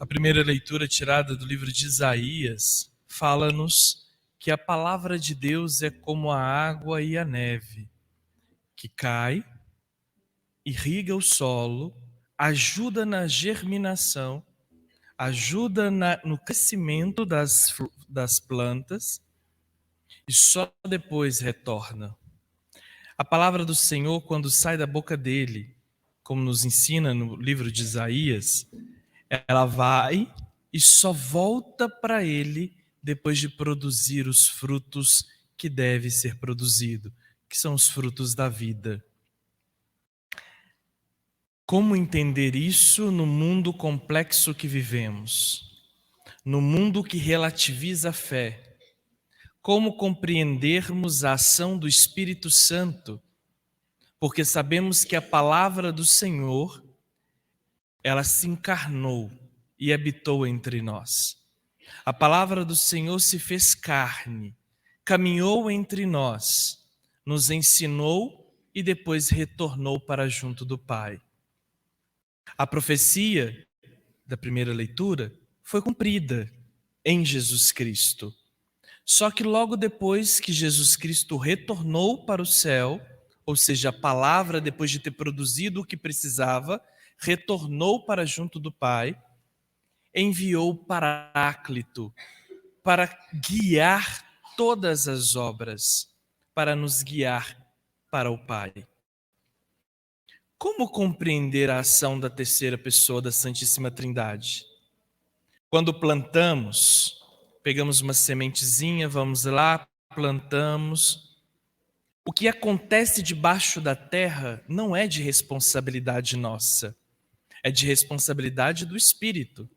A primeira leitura tirada do livro de Isaías fala-nos que a palavra de Deus é como a água e a neve, que cai, irriga o solo, ajuda na germinação, ajuda no crescimento das plantas e só depois retorna. A palavra do Senhor, quando sai da boca dele, como nos ensina no livro de Isaías, ela vai e só volta para ele depois de produzir os frutos que deve ser produzido, que são os frutos da vida. Como entender isso no mundo complexo que vivemos? No mundo que relativiza a fé? Como compreendermos a ação do Espírito Santo? Porque sabemos que a palavra do Senhor, ela se encarnou e habitou entre nós. A palavra do Senhor se fez carne, caminhou entre nós, nos ensinou e depois retornou para junto do Pai. A profecia da primeira leitura foi cumprida em Jesus Cristo. Só que logo depois que Jesus Cristo retornou para o céu, ou seja, a palavra, depois de ter produzido o que precisava, retornou para junto do Pai, enviou o Paráclito para guiar todas as obras, para nos guiar para o Pai. Como compreender a ação da terceira pessoa da Santíssima Trindade? Quando plantamos, pegamos uma sementezinha, vamos lá, plantamos. O que acontece debaixo da terra não é de responsabilidade nossa, é de responsabilidade do Espírito.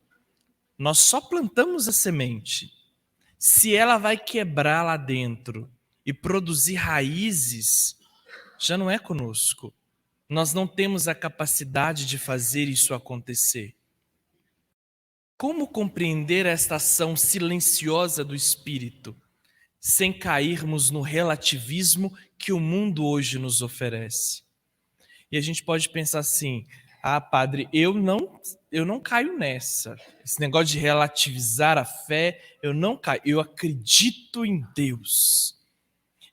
Nós só plantamos a semente. Se ela vai quebrar lá dentro e produzir raízes, já não é conosco. Nós não temos a capacidade de fazer isso acontecer. Como compreender esta ação silenciosa do Espírito, sem cairmos no relativismo que o mundo hoje nos oferece? E a gente pode pensar assim: ah, padre, eu não caio nessa. Esse negócio de relativizar a fé, eu não caio. Eu acredito em Deus.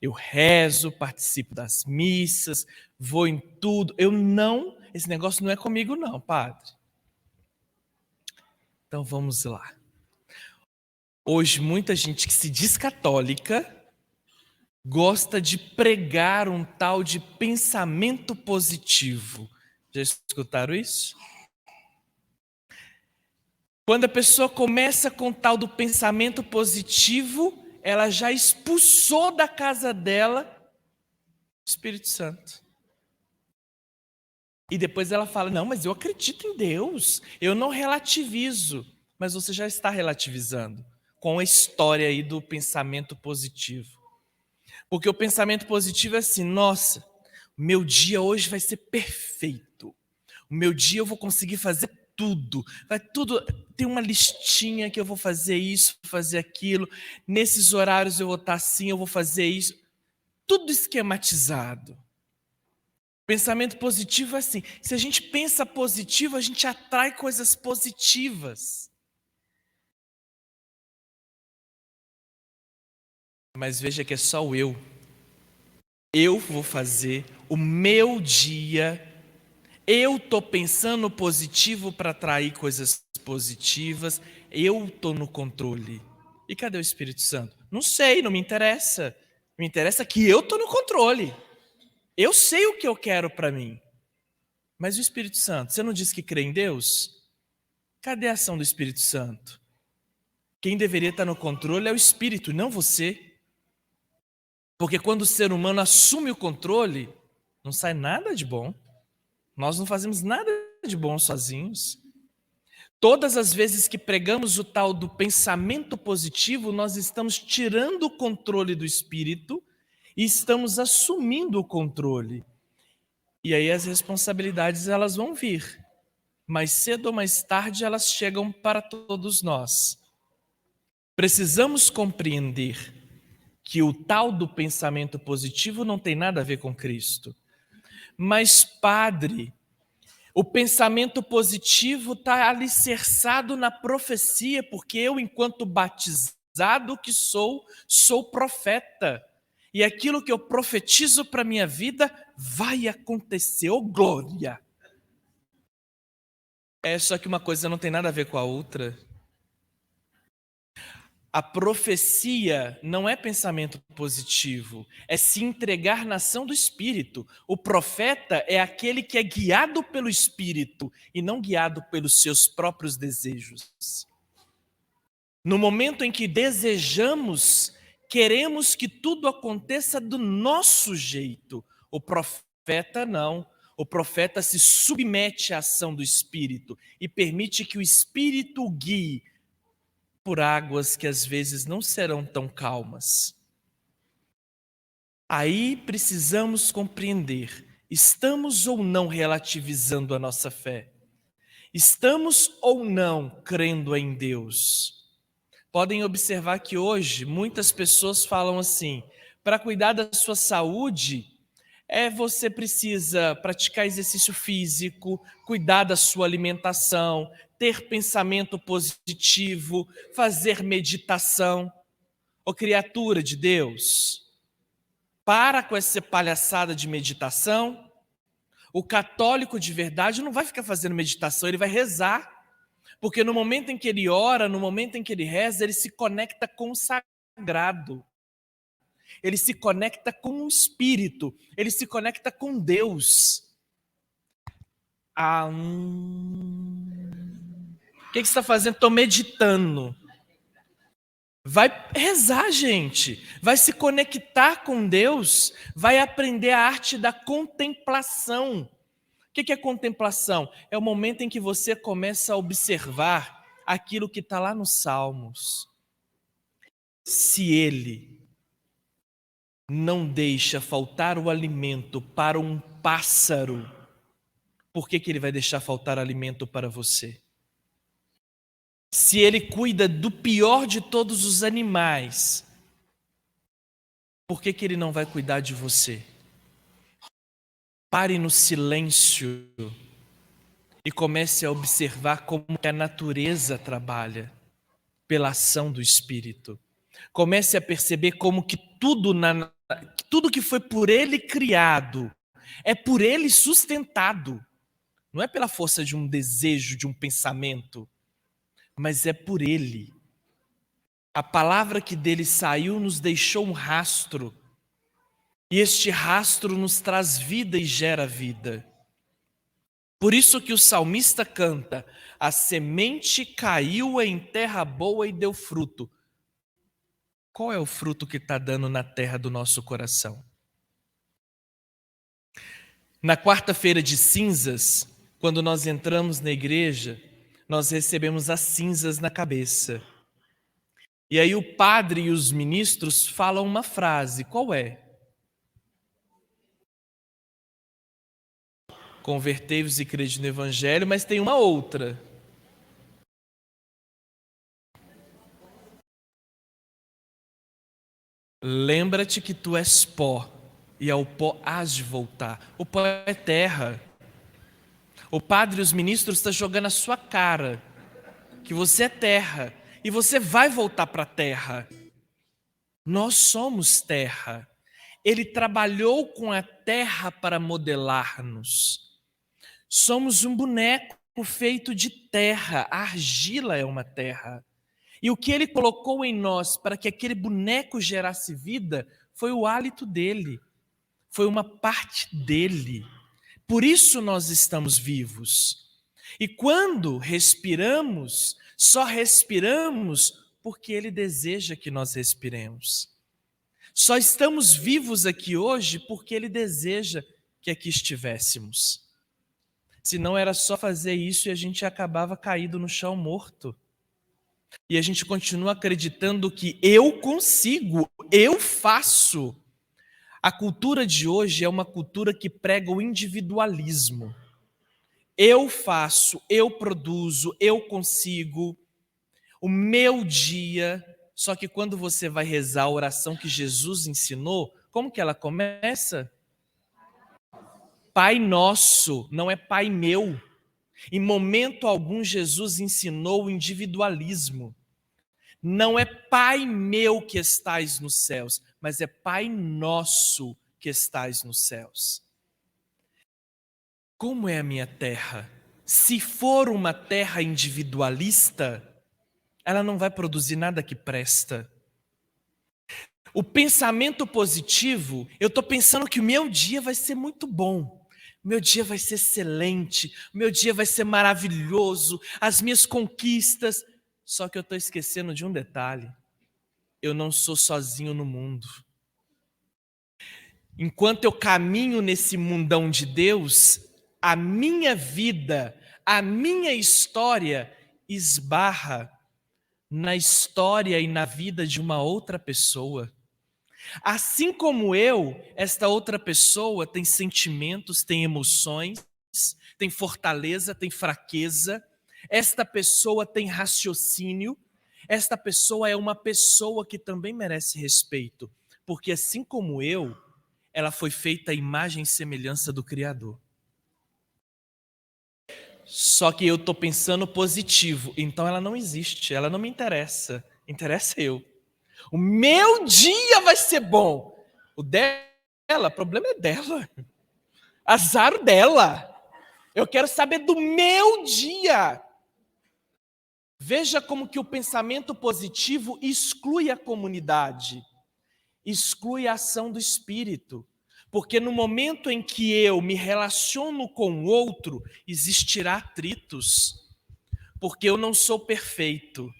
Eu rezo, participo das missas, vou em tudo. Esse negócio não é comigo não, padre. Então vamos lá. Hoje muita gente que se diz católica gosta de pregar um tal de pensamento positivo. Já escutaram isso? Quando a pessoa começa com o tal do pensamento positivo, ela já expulsou da casa dela o Espírito Santo. E depois ela fala: não, mas eu acredito em Deus, eu não relativizo. Mas você já está relativizando com a história aí do pensamento positivo. Porque o pensamento positivo é assim: nossa, o meu dia hoje vai ser perfeito. O meu dia eu vou conseguir fazer tudo. Vai tudo, tem uma listinha que eu vou fazer isso, fazer aquilo. Nesses horários eu vou estar assim, eu vou fazer isso. Tudo esquematizado. Pensamento positivo é assim: se a gente pensa positivo, a gente atrai coisas positivas. Mas veja que é só eu. Eu vou fazer o meu dia. Eu estou pensando positivo para atrair coisas positivas. Eu estou no controle. E cadê o Espírito Santo? Não sei, não me interessa. Me interessa que eu estou no controle. Eu sei o que eu quero para mim. Mas o Espírito Santo, você não disse que crê em Deus? Cadê a ação do Espírito Santo? Quem deveria estar no controle é o Espírito, não você. Porque quando o ser humano assume o controle, não sai nada de bom. Nós não fazemos nada de bom sozinhos. Todas as vezes que pregamos o tal do pensamento positivo, nós estamos tirando o controle do Espírito e estamos assumindo o controle. E aí as responsabilidades elas vão vir. Mais cedo ou mais tarde elas chegam para todos nós. Precisamos compreender que o tal do pensamento positivo não tem nada a ver com Cristo. Mas, padre, O pensamento positivo está alicerçado na profecia, porque eu, enquanto batizado que sou profeta. E aquilo que eu profetizo para a minha vida vai acontecer, ô glória! É só que uma coisa não tem nada a ver com a outra. A profecia não é pensamento positivo, é se entregar na ação do Espírito. O profeta é aquele que é guiado pelo Espírito e não guiado pelos seus próprios desejos. No momento em que desejamos, queremos que tudo aconteça do nosso jeito. O profeta não. O profeta se submete à ação do Espírito e permite que o Espírito o guie por águas que às vezes não serão tão calmas. Aí precisamos compreender: estamos ou não relativizando a nossa fé? Estamos ou não crendo em Deus? Podem observar que hoje muitas pessoas falam assim: para cuidar da sua saúde, você precisa praticar exercício físico, cuidar da sua alimentação, ter pensamento positivo, fazer meditação. Ô criatura de Deus, para com essa palhaçada de meditação. O católico de verdade não vai ficar fazendo meditação, ele vai rezar. Porque no momento em que ele ora, no momento em que ele reza, ele se conecta com o sagrado. Ele se conecta com o Espírito. Ele se conecta com Deus. O que você está fazendo? Estou meditando. Vai rezar, gente. Vai se conectar com Deus. Vai aprender a arte da contemplação. O que é contemplação? É o momento em que você começa a observar aquilo que está lá nos Salmos. Se Ele não deixa faltar o alimento para um pássaro, por que Ele vai deixar faltar alimento para você? Se Ele cuida do pior de todos os animais, por que Ele não vai cuidar de você? Pare no silêncio e comece a observar como a natureza trabalha pela ação do Espírito. Comece a perceber como que tudo que foi por Ele criado é por Ele sustentado. Não é pela força de um desejo, de um pensamento, mas é por Ele. A palavra que dele saiu nos deixou um rastro. E este rastro nos traz vida e gera vida. Por isso que o salmista canta: a semente caiu em terra boa e deu fruto. Qual é o fruto que está dando na terra do nosso coração? Na quarta-feira de cinzas, quando nós entramos na igreja, nós recebemos as cinzas na cabeça. E aí o padre e os ministros falam uma frase, qual é? Convertei-vos e crede no Evangelho, mas tem uma outra. Lembra-te que tu és pó, e ao pó hás de voltar. O pó é terra. O padre e os ministros estão jogando a sua cara, que você é terra, e você vai voltar para a terra. Nós somos terra. Ele trabalhou com a terra para modelar-nos. Somos um boneco feito de terra, a argila é uma terra. E o que ele colocou em nós para que aquele boneco gerasse vida foi o hálito dele, foi uma parte dele. Por isso nós estamos vivos. E quando respiramos, só respiramos porque ele deseja que nós respiremos. Só estamos vivos aqui hoje porque ele deseja que aqui estivéssemos. Senão era só fazer isso e a gente acabava caído no chão morto. E a gente continua acreditando que eu consigo, eu faço. A cultura de hoje é uma cultura que prega o individualismo. Eu faço, eu produzo, eu consigo. O meu dia. Só que quando você vai rezar a oração que Jesus ensinou, como que ela começa? Pai nosso não é Pai meu. Em momento algum, Jesus ensinou o individualismo. Não é Pai meu que estais nos céus, mas é Pai nosso que estais nos céus. Como é a minha terra? Se for uma terra individualista, ela não vai produzir nada que presta. O pensamento positivo, eu estou pensando que o meu dia vai ser muito bom. O meu dia vai ser excelente. O meu dia vai ser maravilhoso. As minhas conquistas. Só que eu estou esquecendo de um detalhe. Eu não sou sozinho no mundo. Enquanto eu caminho nesse mundão de Deus, a minha vida, a minha história esbarra na história e na vida de uma outra pessoa. Assim como eu, esta outra pessoa tem sentimentos, tem emoções, tem fortaleza, tem fraqueza. Esta pessoa tem raciocínio. Esta pessoa é uma pessoa que também merece respeito, porque assim como eu, ela foi feita à imagem e semelhança do Criador. Só que eu estou pensando positivo, então ela não existe, ela não me interessa, interessa eu. O meu dia vai ser bom. O dela, o problema é dela. Azar dela. Eu quero saber do meu dia. Veja como que o pensamento positivo exclui a comunidade, exclui a ação do Espírito. Porque no momento em que eu me relaciono com o outro, existirá atritos. Porque eu não sou perfeito.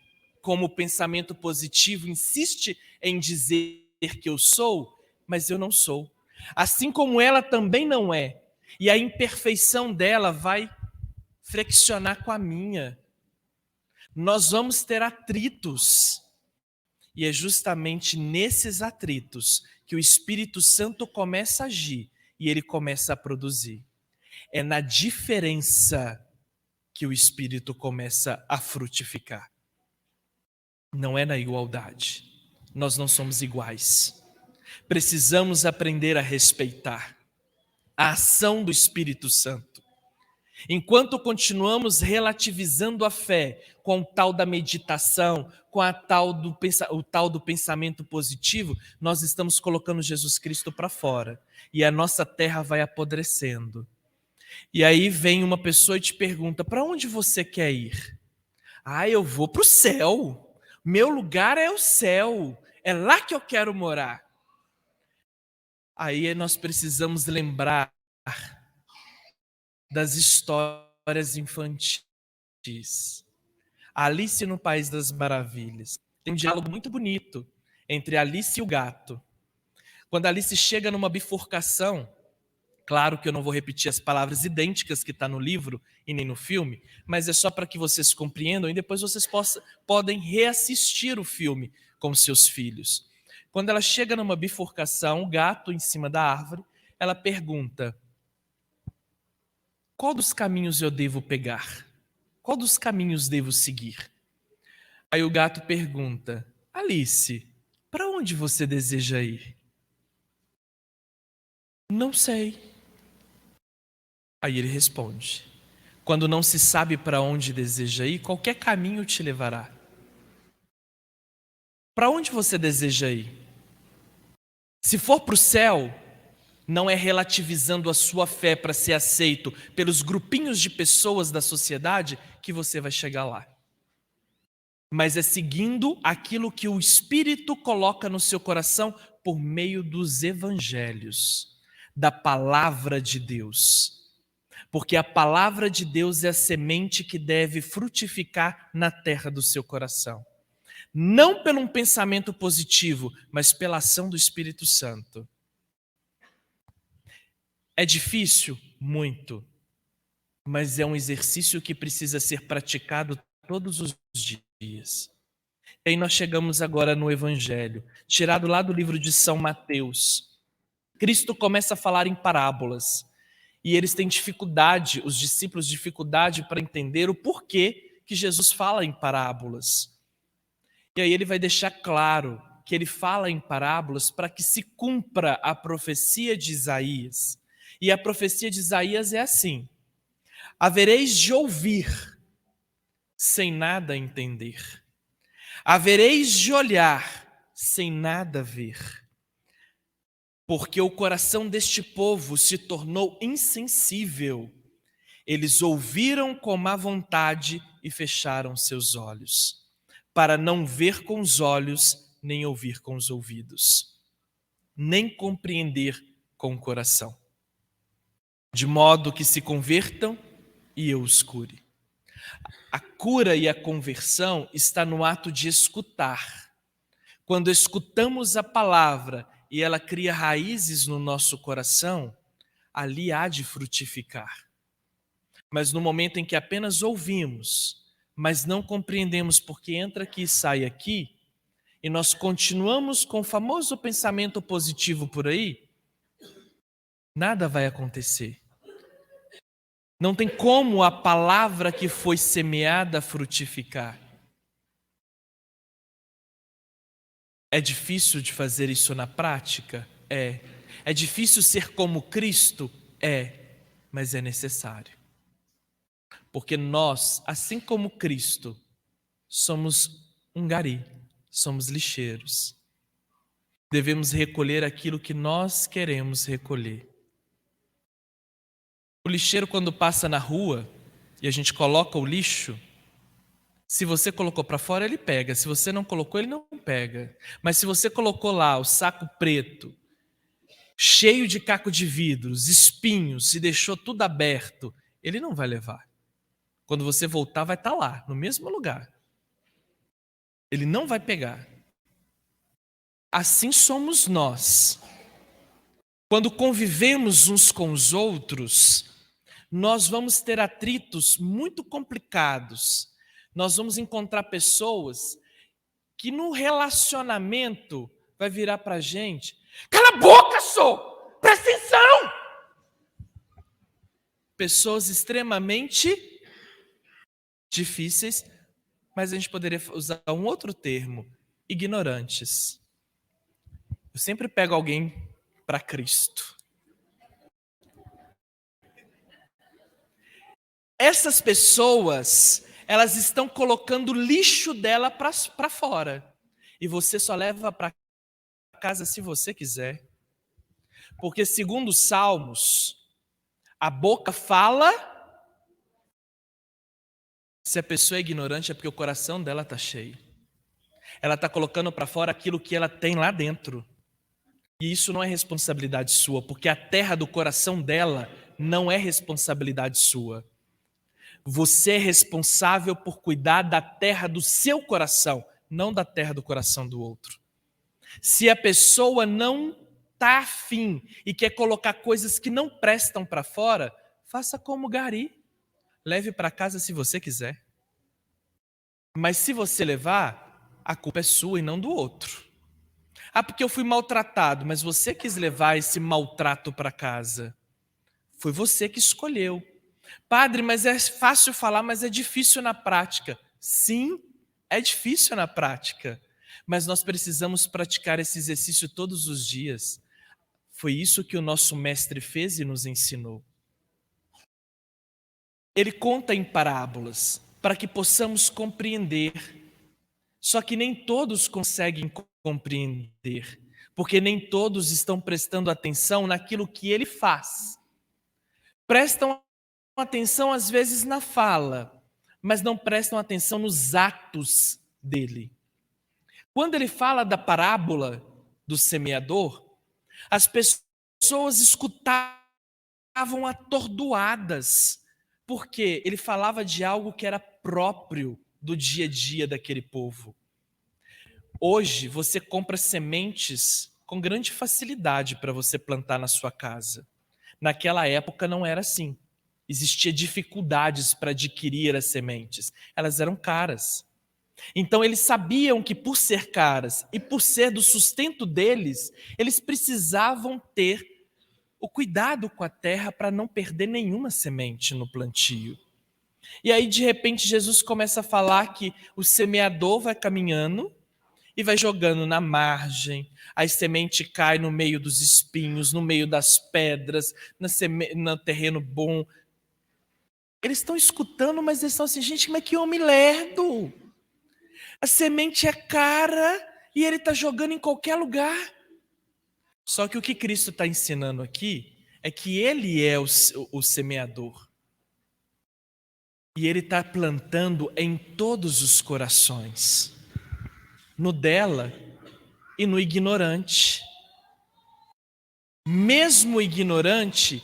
Como o pensamento positivo insiste em dizer que eu sou, mas eu não sou. Assim como ela também não é. E a imperfeição dela vai friccionar com a minha. Nós vamos ter atritos. E é justamente nesses atritos que o Espírito Santo começa a agir e ele começa a produzir. É na diferença que o Espírito começa a frutificar. Não é na igualdade. Nós não somos iguais. Precisamos aprender a respeitar a ação do Espírito Santo. Enquanto continuamos relativizando a fé com o tal da meditação, com o tal do pensamento positivo, nós estamos colocando Jesus Cristo para fora. E a nossa terra vai apodrecendo. E aí vem uma pessoa e te pergunta, para onde você quer ir? Ah, eu vou para o céu. Meu lugar é o céu. É lá que eu quero morar. Aí nós precisamos lembrar das histórias infantis. Alice no País das Maravilhas. Tem um diálogo muito bonito entre Alice e o gato. Quando Alice chega numa bifurcação, claro que eu não vou repetir as palavras idênticas que está no livro e nem no filme, mas é só para que vocês compreendam e depois vocês podem reassistir o filme com seus filhos. Quando ela chega numa bifurcação, o gato em cima da árvore, ela pergunta: qual dos caminhos eu devo pegar? Qual dos caminhos devo seguir? Aí o gato pergunta: Alice, para onde você deseja ir? Não sei. Aí ele responde: quando não se sabe para onde deseja ir, qualquer caminho te levará. Para onde você deseja ir? Se for para o céu, não é relativizando a sua fé para ser aceito pelos grupinhos de pessoas da sociedade que você vai chegar lá. Mas é seguindo aquilo que o Espírito coloca no seu coração por meio dos evangelhos, da palavra de Deus. Porque a palavra de Deus é a semente que deve frutificar na terra do seu coração. Não pelo um pensamento positivo, mas pela ação do Espírito Santo. É difícil? Muito. Mas é um exercício que precisa ser praticado todos os dias. E aí nós chegamos agora no Evangelho, tirado lá do livro de São Mateus. Cristo começa a falar em parábolas. E eles têm dificuldade, os discípulos, dificuldade para entender o porquê que Jesus fala em parábolas. E aí ele vai deixar claro que ele fala em parábolas para que se cumpra a profecia de Isaías. E a profecia de Isaías é assim: havereis de ouvir, sem nada entender. Havereis de olhar, sem nada ver. Porque o coração deste povo se tornou insensível. Eles ouviram com má vontade e fecharam seus olhos, para não ver com os olhos, nem ouvir com os ouvidos, nem compreender com o coração, de modo que se convertam e eu os cure. A cura e a conversão está no ato de escutar. Quando escutamos a palavra e ela cria raízes no nosso coração, ali há de frutificar. Mas no momento em que apenas ouvimos, mas não compreendemos porque entra aqui e sai aqui, e nós continuamos com o famoso pensamento positivo por aí, nada vai acontecer. Não tem como a palavra que foi semeada frutificar. É difícil de fazer isso na prática? É. É difícil ser como Cristo? É. Mas é necessário. Porque nós, assim como Cristo, somos um gari, somos lixeiros. Devemos recolher aquilo que nós queremos recolher. O lixeiro, quando passa na rua e a gente coloca o lixo, se você colocou para fora, ele pega. Se você não colocou, ele não pega. Mas se você colocou lá o saco preto, cheio de caco de vidros, espinhos, e deixou tudo aberto, ele não vai levar. Quando você voltar, vai estar lá, no mesmo lugar. Ele não vai pegar. Assim somos nós. Quando convivemos uns com os outros, nós vamos ter atritos muito complicados. Nós vamos encontrar pessoas que no relacionamento vai virar para a gente: cala a boca, só! Presta atenção! Pessoas extremamente difíceis, mas a gente poderia usar um outro termo: ignorantes. Eu sempre pego alguém para Cristo. Essas pessoas, elas estão colocando o lixo dela para fora. E você só leva para casa se você quiser. Porque segundo os Salmos, a boca fala. Se a pessoa é ignorante é porque o coração dela está cheio. Ela está colocando para fora aquilo que ela tem lá dentro. E isso não é responsabilidade sua, porque a terra do coração dela não é responsabilidade sua. Você é responsável por cuidar da terra do seu coração, não da terra do coração do outro. Se a pessoa não está afim e quer colocar coisas que não prestam para fora, faça como Gari. Leve para casa se você quiser. Mas se você levar, a culpa é sua e não do outro. Ah, porque eu fui maltratado, mas você quis levar esse maltrato para casa. Foi você que escolheu. Padre, mas é fácil falar, mas é difícil na prática. Sim, é difícil na prática. Mas nós precisamos praticar esse exercício todos os dias. Foi isso que o nosso mestre fez e nos ensinou. Ele conta em parábolas para que possamos compreender. Só que nem todos conseguem compreender, porque nem todos estão prestando atenção naquilo que ele faz. Prestam atenção às vezes na fala, mas não prestam atenção nos atos dele. Quando ele fala da parábola do semeador, as pessoas escutavam atordoadas, porque ele falava de algo que era próprio do dia a dia daquele povo. Hoje você compra sementes com grande facilidade para você plantar na sua casa. Naquela época não era assim. Existia dificuldades para adquirir as sementes. Elas eram caras. Então eles sabiam que por ser caras e por ser do sustento deles, eles precisavam ter o cuidado com a terra para não perder nenhuma semente no plantio. E aí de repente Jesus começa a falar que o semeador vai caminhando e vai jogando na margem, a semente cai no meio dos espinhos, no meio das pedras, no terreno bom. Eles estão escutando, mas eles estão assim, gente, mas que homem lerdo! A semente é cara e ele está jogando em qualquer lugar. Só que o que Cristo está ensinando aqui é que ele é o semeador. E ele está plantando em todos os corações. No dela e no ignorante. Mesmo o ignorante,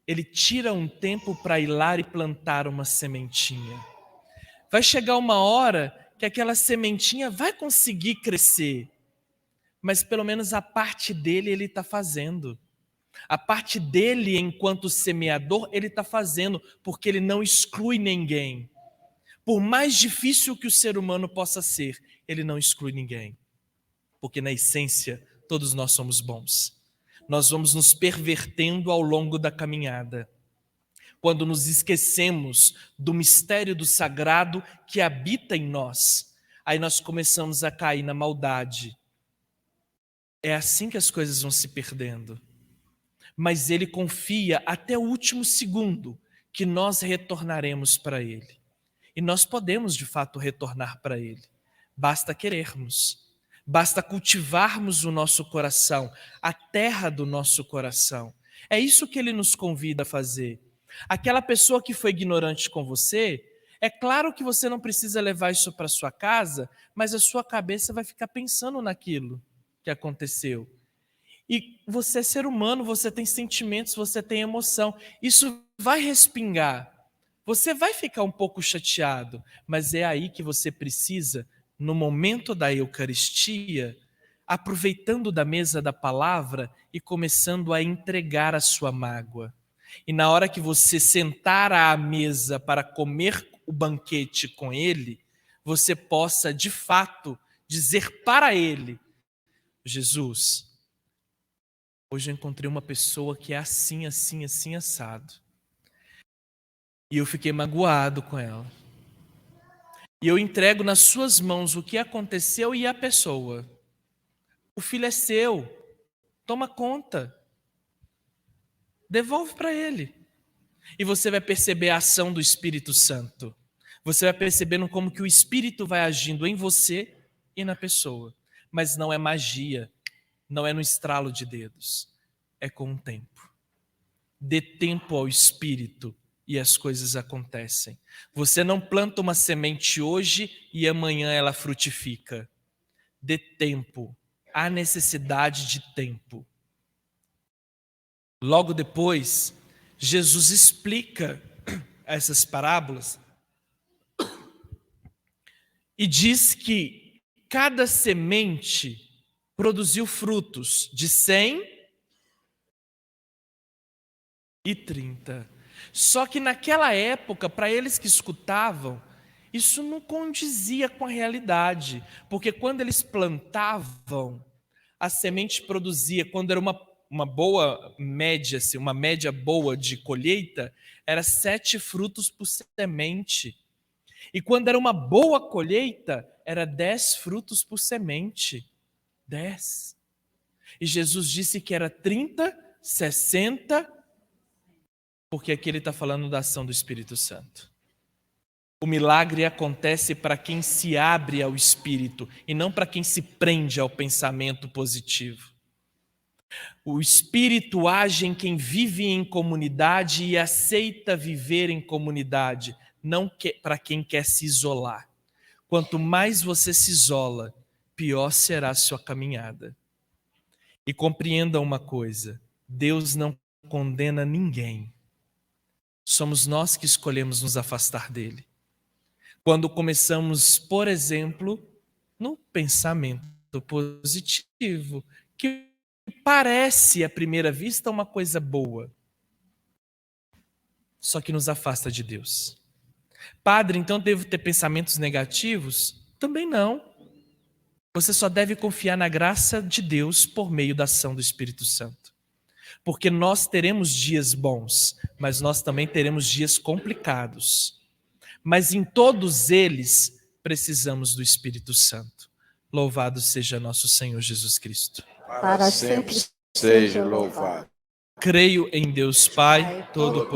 ele tira um tempo para ir lá e plantar uma sementinha. Vai chegar uma hora que aquela sementinha vai conseguir crescer, mas pelo menos a parte dele ele está fazendo. A parte dele, enquanto semeador, ele está fazendo, porque ele não exclui ninguém. Por mais difícil que o ser humano possa ser, ele não exclui ninguém. Porque na essência, todos nós somos bons. Nós vamos nos pervertendo ao longo da caminhada. Quando nos esquecemos do mistério do sagrado que habita em nós, aí nós começamos a cair na maldade. É assim que as coisas vão se perdendo. Mas ele confia até o último segundo que nós retornaremos para ele. E nós podemos, de fato, retornar para ele. Basta querermos. Basta cultivarmos o nosso coração, a terra do nosso coração. É isso que ele nos convida a fazer. Aquela pessoa que foi ignorante com você, é claro que você não precisa levar isso para sua casa, mas a sua cabeça vai ficar pensando naquilo que aconteceu. E você é ser humano, você tem sentimentos, você tem emoção. Isso vai respingar. Você vai ficar um pouco chateado, mas é aí que você precisa, no momento da Eucaristia, aproveitando da mesa da palavra e começando a entregar a sua mágoa. E na hora que você sentar à mesa para comer o banquete com ele, você possa, de fato, dizer para ele: Jesus, hoje eu encontrei uma pessoa que é assim, assim, assim, assado. E eu fiquei magoado com ela. E eu entrego nas suas mãos o que aconteceu e a pessoa. O filho é seu. Toma conta. Devolve para ele. E você vai perceber a ação do Espírito Santo. Você vai percebendo como que o Espírito vai agindo em você e na pessoa. Mas não é magia. Não é no estralo de dedos. É com o tempo. Dê tempo ao Espírito e as coisas acontecem. Você não planta uma semente hoje e amanhã ela frutifica. Dê tempo. Há necessidade de tempo. Logo depois, Jesus explica essas parábolas e diz que cada semente produziu frutos de 100 e 30. Só que naquela época, para eles que escutavam, isso não condizia com a realidade, porque quando eles plantavam, a semente produzia, quando era uma boa média, assim, uma média boa de colheita, era 7 frutos por semente. E quando era uma boa colheita, era 10 frutos por semente. 10. E Jesus disse que era 30, 60, porque aqui ele está falando da ação do Espírito Santo. O milagre acontece para quem se abre ao Espírito e não para quem se prende ao pensamento positivo. O Espírito age em quem vive em comunidade e aceita viver em comunidade, não para quem quer se isolar. Quanto mais você se isola, pior será a sua caminhada. E compreenda uma coisa: Deus não condena ninguém. Somos nós que escolhemos nos afastar dele. Quando começamos, por exemplo, no pensamento positivo, que parece à primeira vista uma coisa boa, só que nos afasta de Deus. Padre, então devo ter pensamentos negativos? Também não. Você só deve confiar na graça de Deus por meio da ação do Espírito Santo. Porque nós teremos dias bons, mas nós também teremos dias complicados. Mas em todos eles precisamos do Espírito Santo. Louvado seja nosso Senhor Jesus Cristo. Para sempre seja louvado. Creio em Deus Pai, Todo-Poderoso,